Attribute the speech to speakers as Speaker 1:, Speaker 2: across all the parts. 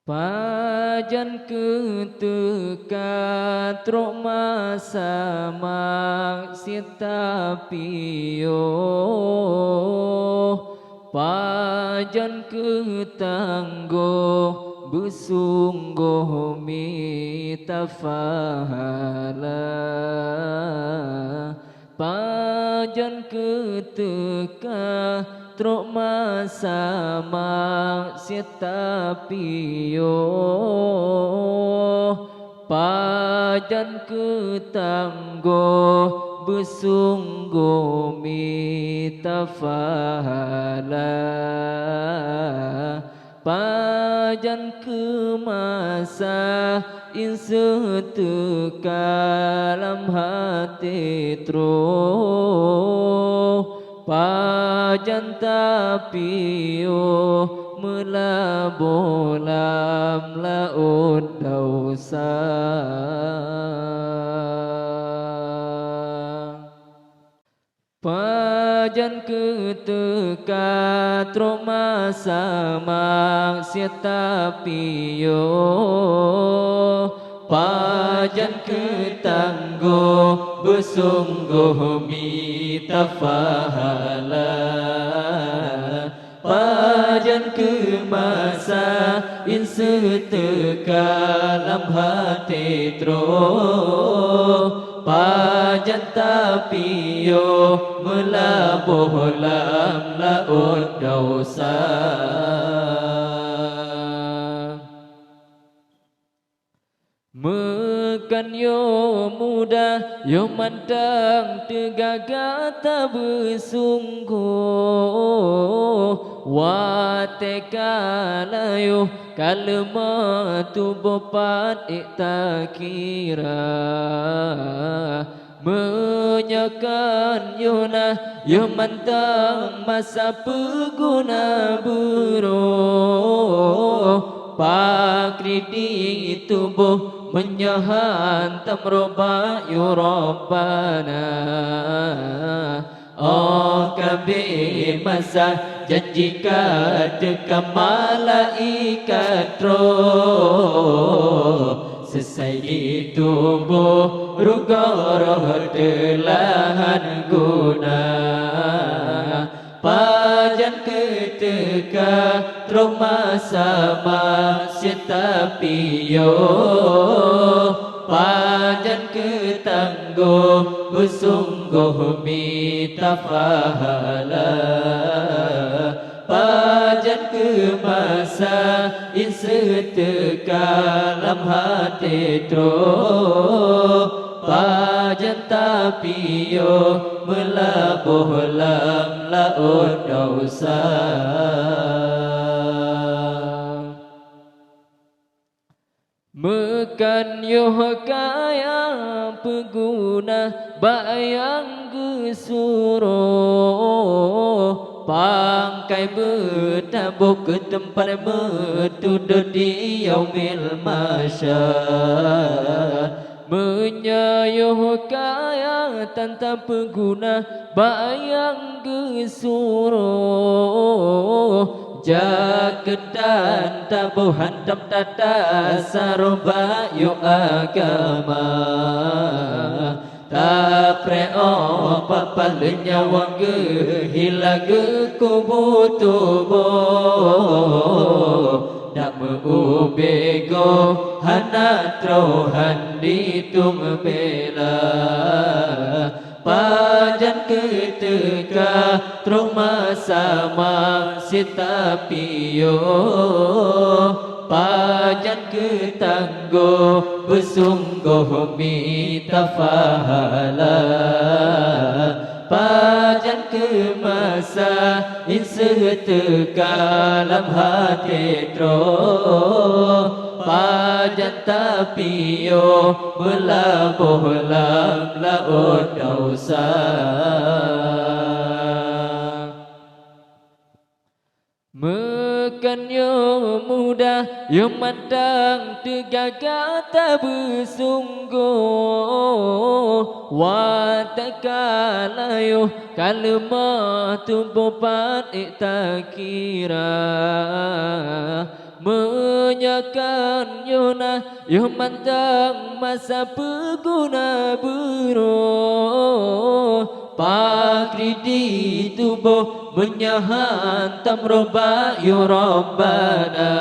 Speaker 1: Pajan ketika truk masa maksita piyo pajan ketanggo besungguh mita fahala pajan ketika truk masa maksita piyo pajan ketanggo besungguh mita fahala pajan kemasa inseteka dalam hati tro pajan tapio melabolam laut dausa pajan ketika truk masa maksiat tapio pajan ketanggo besungguh mita fahala pajan kemasa inseteka dalam hati tro pajan tapio melabuh lam laut dosa mekan yo muda yo mandang tegagata bersungguh watekala yo kalma tubuh pat ikta kira menyakan yo na yo mandang masa peguna buruh pakriti tubuh menyahantam roba ya Rabbana oh kabe masa janjika dekat malaikat roh selesai di tubuh rugoroh telahan guna pajan ketika truk masa maksiat tapio pajan ketanggo bersungguh mita fahala pajan kemasa inseteka dalam hati tro pajan tapio melabuh lam laut dosa mekan yo kaya pengguna bayang gesuruh pangkai bertabuk ke tempat bertuduk di yaumil masyar menyayuh kaya tanpa pengguna bayang gesuruh jaketan tabuh hantam tata saroba yu agama tak preo papalnya wangge hilage kubu tubuh dak meubego hana trohan ditung bela pajan ketika truk masa maksiat tapio pajan ketanggo besungguh mita fahala pajan kemasa inseteka dalam hati tro pajan tapio melabuh lam laut dosa mekan yo muda yo mandang tegagata bersungguh watakala yo kalma tubuh pat ikta kira menyakan yona yo mantang masa berguna beroh pakri di tubuh menyahantam roba yo Rabbana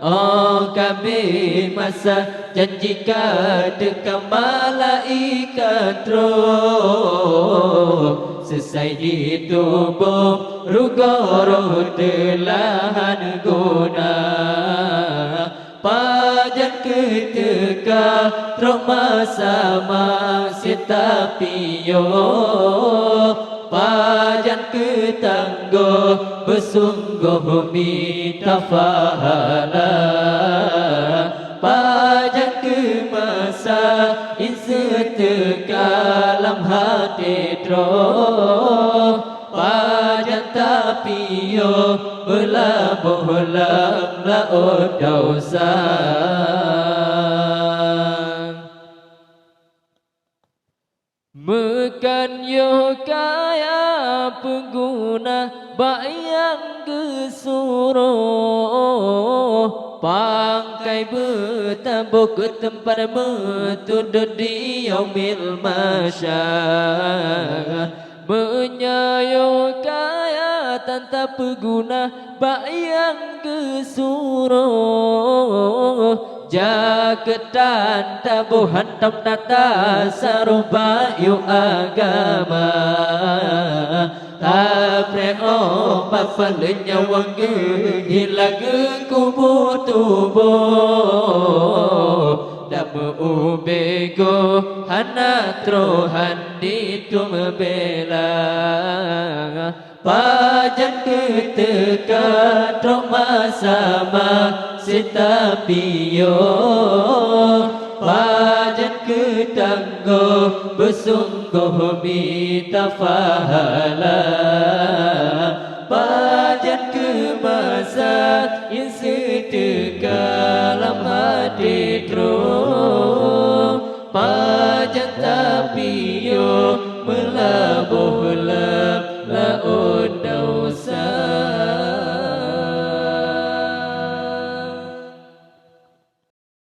Speaker 1: oh kabe masa janjikan dekat malaikat roh selesai di tubuh rugoroh telahan guna pajan ketika teruk masa masih tapi yo pajan ketangguh bersungguh minta pahala pajan ke masa insetekalam hati teruk pajan tapi yo berlabuh lam laut dosa mekan yo kaya pengguna bayang gesuruh pangkai bertabuk ke tempat metudut di yaumil masyar menyayo kaya tanpa pengguna bayang gesuruh jaketan tabuh hantam tata saruba yu agama tapre obat palenya wange hilang kubu tubuh damu ubego hanatro handi tumebela pajan ketika trok masama sitapiyo pajan ketangguh bersungguh minta pahala pajan ke masa yang sedekah dalam hati terus